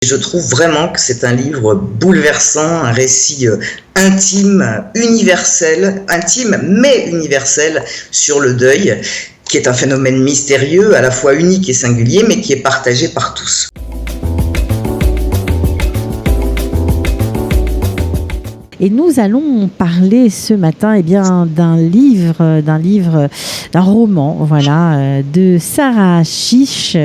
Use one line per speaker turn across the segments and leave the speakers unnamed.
Je trouve vraiment que c'est un livre bouleversant, un récit intime, universel, intime mais universel sur le deuil, qui est un phénomène mystérieux, à la fois unique et singulier, mais qui est partagé par tous.
Et nous allons parler ce matin d'un roman, voilà, de Sarah Chiche.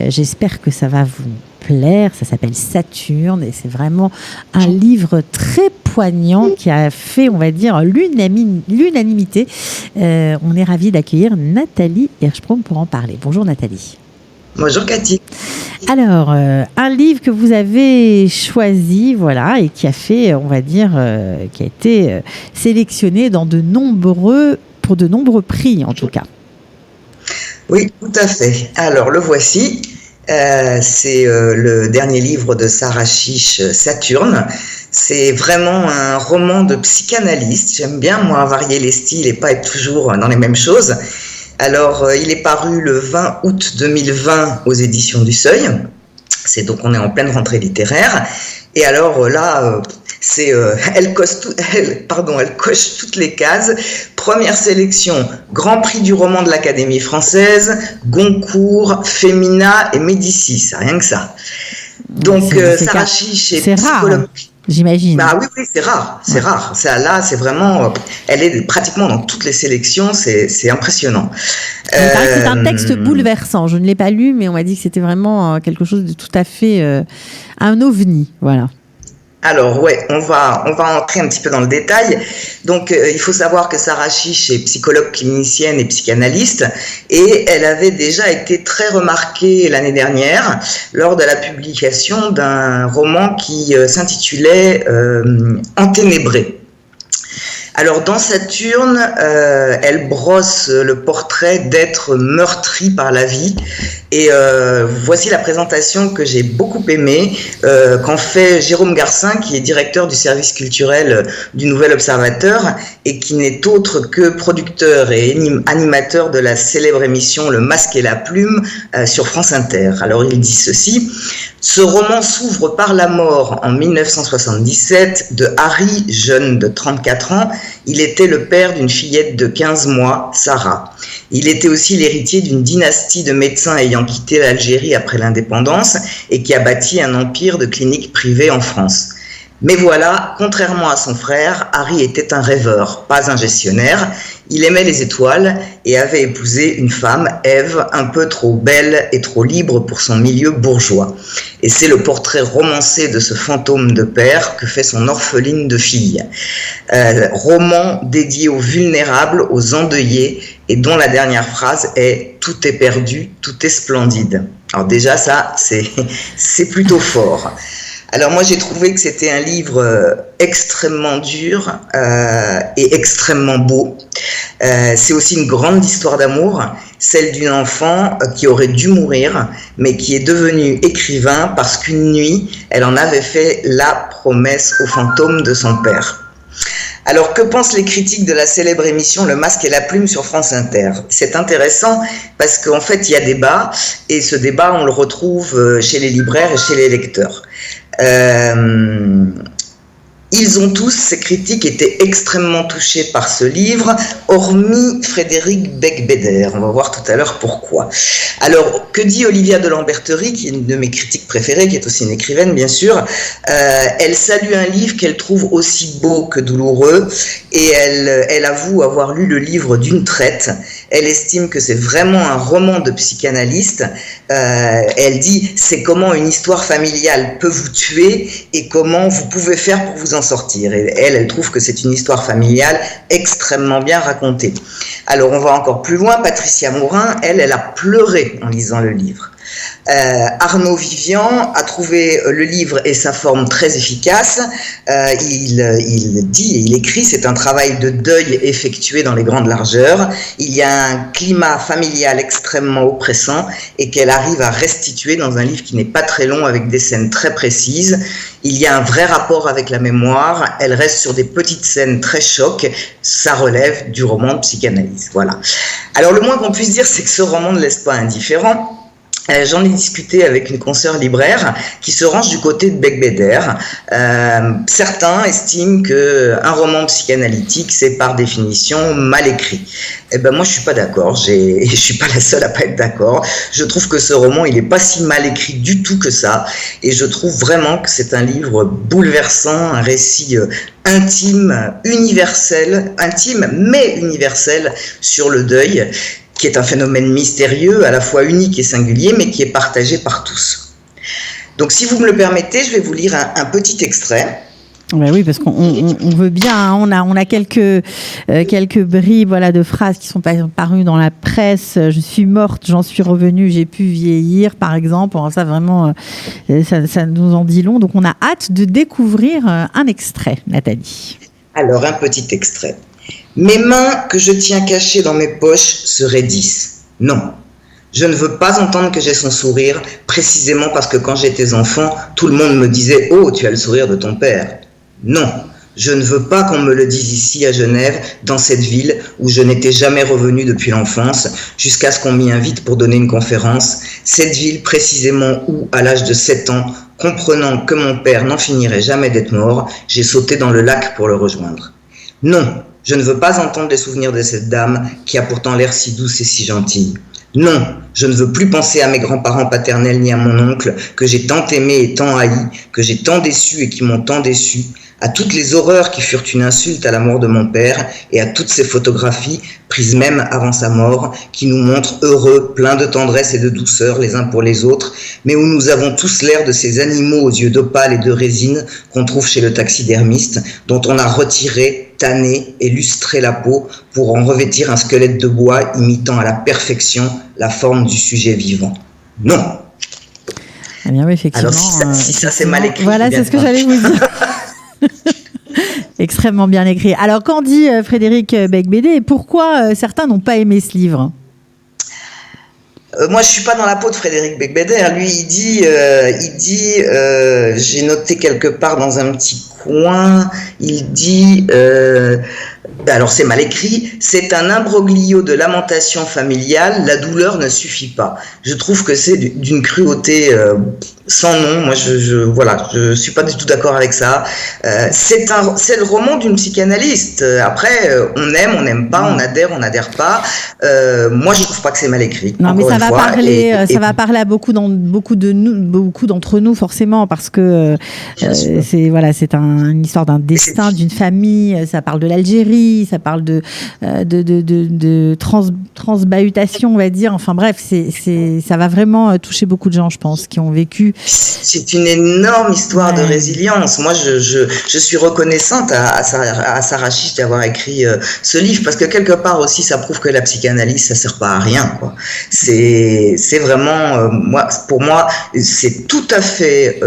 J'espère que ça va vous plaire. Ça s'appelle Saturne et c'est vraiment un livre très poignant qui a fait, on va dire, l'unanimité. On est ravis d'accueillir Nathalie Hirschsprung pour en parler. Bonjour Nathalie.
Bonjour Cathy.
Alors, un livre que vous avez choisi, voilà, et qui a fait, on va dire, qui a été sélectionné pour de nombreux prix, en tout cas.
Oui, tout à fait. Alors, le voici. C'est le dernier livre de Sarah Chiche, Saturne. C'est vraiment un roman de psychanalyste. J'aime bien, moi, varier les styles et pas être toujours dans les mêmes choses. Alors, il est paru le 20 août 2020 aux éditions du Seuil. C'est donc, on est en pleine rentrée littéraire. Et alors là, elle coche toutes les cases. Première sélection, Grand Prix du roman de l'Académie française, Goncourt, Femina et Médicis, rien que ça. Donc, Sarah Chiche est psychologue.
Rare. J'imagine.
Bah oui, c'est rare, c'est rare. Ça, là, c'est vraiment, elle est pratiquement dans toutes les sélections, c'est impressionnant.
Il paraît que c'est un texte bouleversant. Je ne l'ai pas lu, mais on m'a dit que c'était vraiment quelque chose de tout à fait un ovni, voilà.
Alors ouais, on va entrer un petit peu dans le détail. Donc il faut savoir que Sarah Chiche est psychologue clinicienne et psychanalyste et elle avait déjà été très remarquée l'année dernière lors de la publication d'un roman qui s'intitulait Enténébré. Alors dans Saturne, elle brosse le portrait d'êtres meurtris par la vie et voici la présentation que j'ai beaucoup aimée qu'en fait Jérôme Garcin, qui est directeur du service culturel du Nouvel Observateur et qui n'est autre que producteur et animateur de la célèbre émission Le Masque et la Plume sur France Inter. Alors il dit ceci: ce roman s'ouvre par la mort en 1977 de Harry, jeune de 34 ans. Il était le père d'une fillette de 15 mois, Sarah. Il était aussi l'héritier d'une dynastie de médecins ayant quitté l'Algérie après l'indépendance et qui a bâti un empire de cliniques privées en France. Mais voilà, contrairement à son frère, Harry était un rêveur, pas un gestionnaire. Il aimait les étoiles et avait épousé une femme, Ève, un peu trop belle et trop libre pour son milieu bourgeois. Et c'est le portrait romancé de ce fantôme de père que fait son orpheline de fille. Roman dédié aux vulnérables, aux endeuillés, et dont la dernière phrase est « Tout est perdu, tout est splendide ». Alors déjà, ça, c'est plutôt fort. Alors moi j'ai trouvé que c'était un livre extrêmement dur et extrêmement beau. C'est aussi une grande histoire d'amour, celle d'une enfant qui aurait dû mourir, mais qui est devenue écrivain parce qu'une nuit, elle en avait fait la promesse au fantôme de son père. Alors, que pensent les critiques de la célèbre émission Le Masque et la Plume sur France Inter? C'est intéressant parce qu'en fait, il y a débat et ce débat, on le retrouve chez les libraires et chez les lecteurs. Ils ont tous, ces critiques, été extrêmement touchés par ce livre, hormis Frédéric Beigbeder. On va voir tout à l'heure pourquoi. Alors, que dit Olivia de Lamberterie, qui est une de mes critiques préférées, qui est aussi une écrivaine, bien sûr. Elle salue un livre qu'elle trouve aussi beau que douloureux, et elle avoue avoir lu le livre d'une traite. Elle estime que c'est vraiment un roman de psychanalyste. Elle dit, c'est comment une histoire familiale peut vous tuer et comment vous pouvez faire pour vous en sortir. Et elle trouve que c'est une histoire familiale extrêmement bien racontée. Alors on va encore plus loin. Patricia Morin, elle a pleuré en lisant le livre. Arnaud Vivian a trouvé le livre et sa forme très efficace. Il dit et il écrit, c'est un travail de deuil effectué dans les grandes largeurs. Il y a un climat familial extrêmement oppressant et qu'elle arrive à restituer dans un livre qui n'est pas très long avec des scènes très précises. Il y a un vrai rapport avec la mémoire. Elle reste sur des petites scènes très chocs. Ça relève du roman de psychanalyse. Voilà. Alors le moins qu'on puisse dire, c'est que ce roman ne laisse pas indifférent. J'en ai discuté avec une consoeur libraire qui se range du côté de Becbédère. Certains estiment qu'un roman psychanalytique, c'est par définition mal écrit. Eh ben moi, je suis pas d'accord. Je suis pas la seule à pas être d'accord. Je trouve que ce roman, il est pas si mal écrit du tout que ça. Et je trouve vraiment que c'est un livre bouleversant, un récit intime, universel, intime mais universel sur le deuil, qui est un phénomène mystérieux, à la fois unique et singulier, mais qui est partagé par tous. Donc, si vous me le permettez, je vais vous lire un petit extrait.
Ben oui, parce qu'on veut bien. Hein, on a quelques bribes, voilà, de phrases qui sont parues dans la presse. Je suis morte, j'en suis revenue, j'ai pu vieillir, par exemple. Alors ça, vraiment, ça nous en dit long. Donc, on a hâte de découvrir un extrait, Nathalie.
Alors, un petit extrait. Mes mains que je tiens cachées dans mes poches seraient 10. Non, je ne veux pas entendre que j'ai son sourire, précisément parce que quand j'étais enfant, tout le monde me disait « Oh, tu as le sourire de ton père ». Non, je ne veux pas qu'on me le dise ici à Genève, dans cette ville où je n'étais jamais revenu depuis l'enfance, jusqu'à ce qu'on m'y invite pour donner une conférence. Cette ville précisément où, à l'âge de 7 ans, comprenant que mon père n'en finirait jamais d'être mort, j'ai sauté dans le lac pour le rejoindre. Non, je ne veux pas entendre les souvenirs de cette dame qui a pourtant l'air si douce et si gentille. Non, je ne veux plus penser à mes grands-parents paternels ni à mon oncle que j'ai tant aimé et tant haï, que j'ai tant déçu et qui m'ont tant déçu, à toutes les horreurs qui furent une insulte à la mort de mon père et à toutes ces photographies prises même avant sa mort qui nous montrent heureux, pleins de tendresse et de douceur les uns pour les autres, mais où nous avons tous l'air de ces animaux aux yeux d'opale et de résine qu'on trouve chez le taxidermiste, dont on a retiré, tanné et lustré la peau pour en revêtir un squelette de bois imitant à la perfection la forme du sujet vivant. Non.
Eh bien, oui, effectivement.
Alors si ça c'est mal écrit.
Voilà, c'est ce que j'allais vous dire. Extrêmement bien écrit. Alors, qu'en dit Frédéric Becbédé et pourquoi certains n'ont pas aimé ce livre ?
Moi, je suis pas dans la peau de Frédéric Becbédé. Lui, il dit, j'ai noté quelque part dans un petit coin, il dit, alors c'est mal écrit, c'est un imbroglio de lamentation familiale, la douleur ne suffit pas. Je trouve que c'est d'une cruauté sans nom. Moi, je suis pas du tout d'accord avec ça. C'est le roman d'une psychanalyste. Après, on n'aime pas, on adhère pas. Moi, je trouve pas que c'est mal écrit.
Non, mais ça va parler à beaucoup d'entre nous forcément, parce que c'est une histoire d'un destin, d'une famille. Ça parle de l'Algérie, ça parle de transbahutation, on va dire. Enfin bref, ça va vraiment toucher beaucoup de gens, je pense, qui ont vécu.
C'est une énorme histoire de résilience. Moi, je suis reconnaissante à Sarah Chiche d'avoir écrit ce livre, parce que quelque part aussi, ça prouve que la psychanalyse, ça sert pas à rien, quoi. C'est vraiment, pour moi, c'est tout à fait,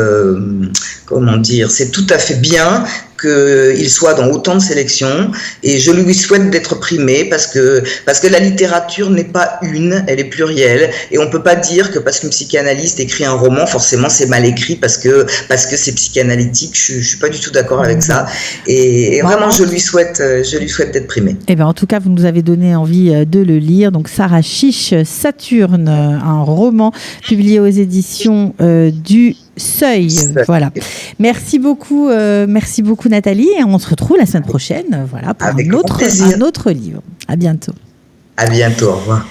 c'est tout à fait bien qu'il soit dans autant de sélections, et je lui souhaite d'être primé parce que la littérature n'est pas elle est plurielle, et on peut pas dire que parce qu'une psychanalyste écrit un roman, forcément c'est mal écrit parce que c'est psychanalytique. Je suis pas du tout d'accord avec ça, et vraiment je lui souhaite d'être primé.
Et ben en tout cas, vous nous avez donné envie de le lire. Donc Sarah Chiche, Saturne, un roman publié aux éditions du Seuil. Voilà. Merci beaucoup Nathalie, et on se retrouve la semaine prochaine, pour un autre livre. À bientôt.
À bientôt, au revoir.